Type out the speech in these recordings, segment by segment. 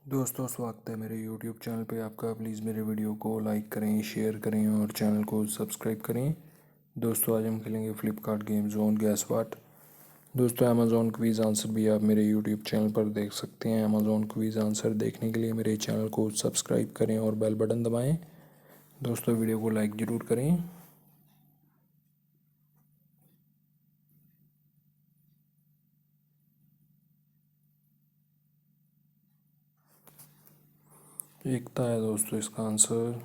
दोस्तों, स्वागत है मेरे YouTube चैनल पे आपका। प्लीज़ मेरे वीडियो को लाइक करें, शेयर करें और चैनल को सब्सक्राइब करें। दोस्तों, आज हम खेलेंगे फ्लिपकार्ट गेम जोन गैस वाट। दोस्तों, अमेज़ॉन क्विज़ आंसर भी आप मेरे YouTube चैनल पर देख सकते हैं। अमेज़ॉन क्विज़ आंसर देखने के लिए मेरे चैनल को सब्सक्राइब करें और बेल बटन दबाएँ। दोस्तों, वीडियो को लाइक ज़रूर करें। एकता है दोस्तों इसका आंसर।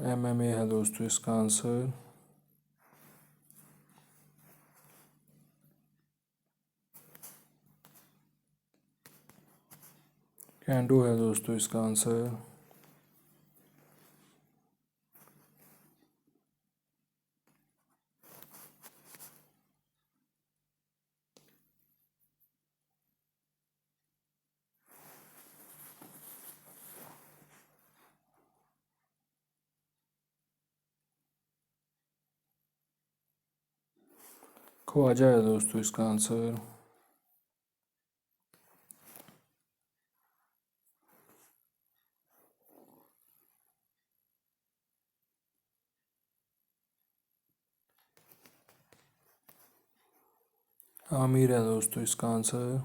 MMA है दोस्तों इसका आंसर। कैंडो है दोस्तों इसका आंसर। ख्वाजा है दोस्तों इसका आंसर। आमिर है दोस्तों इसका आंसर।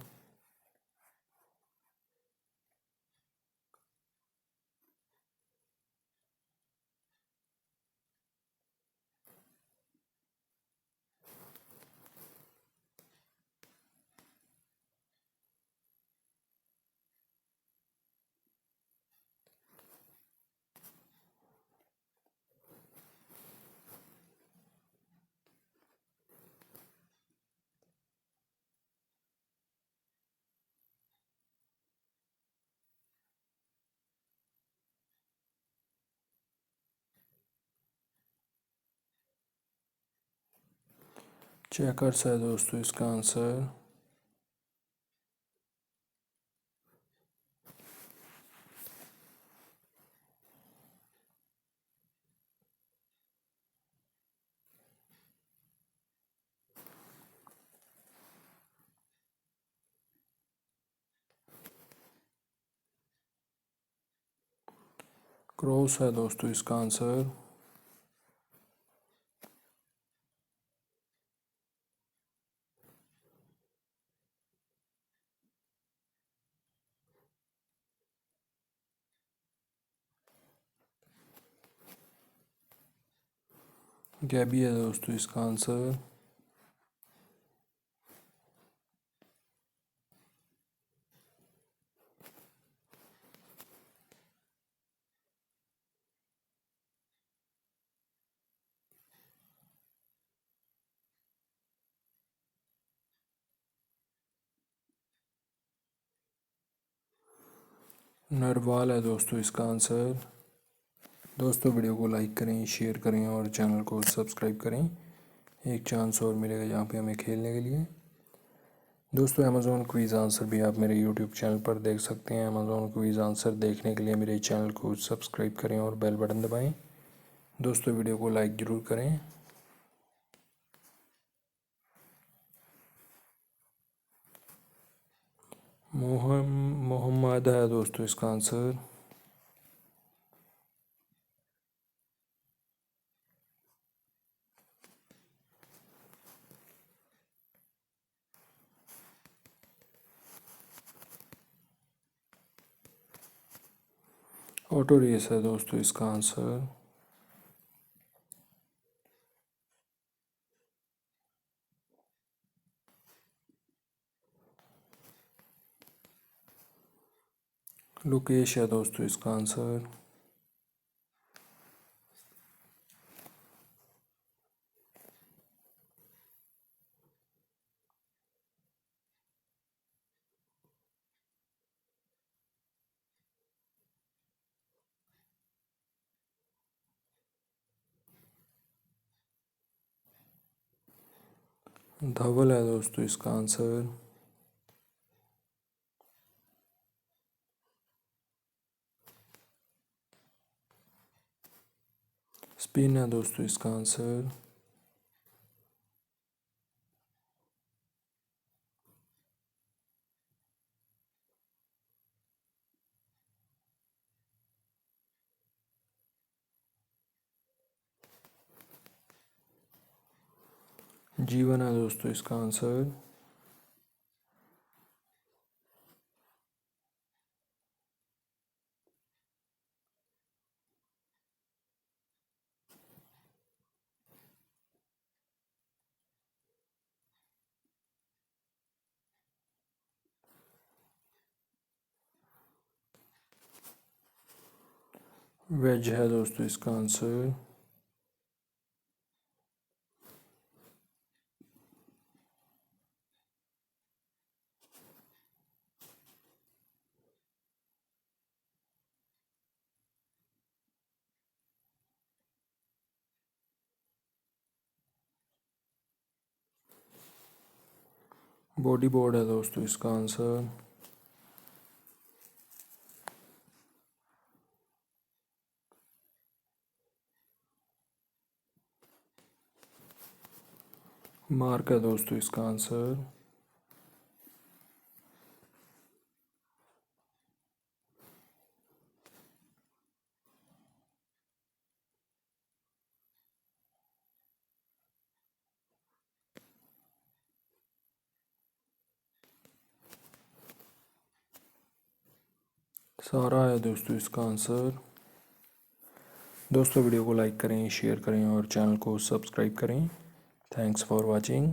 चेकर्स है दोस्तों इसका आंसर। क्रॉस है दोस्तों इसका आंसर। गैबी है दोस्तों इसका आंसर। नरवाल है दोस्तों इसका आंसर। दोस्तों, वीडियो को लाइक करें, शेयर करें और चैनल को सब्सक्राइब करें। एक चांस और मिलेगा यहाँ पे हमें खेलने के लिए। दोस्तों, अमेज़ॉन क्विज़ आंसर भी आप मेरे यूट्यूब चैनल पर देख सकते हैं। अमेज़ॉन क्विज़ आंसर देखने के लिए मेरे चैनल को सब्सक्राइब करें और बेल बटन दबाएं। दोस्तों, वीडियो को लाइक ज़रूर करें। मोहम्मद है दोस्तों इसका आंसर। ऑटो रेस है दोस्तों इसका आंसर। लोकेश है दोस्तों इसका आंसर। धवल है दोस्तों इसका आंसर। स्पिन है दोस्तों इसका आंसर। जीवन है दोस्तों इसका आंसर। वेज है दोस्तों इसका आंसर। बॉडी बोर्ड है दोस्तों इसका आंसर। मार्क है दोस्तों इसका आंसर। सारा है दोस्तों इसका आंसर। दोस्तों वीडियो को लाइक करें, शेयर करें और चैनल को सब्सक्राइब करें। Thanks for watching.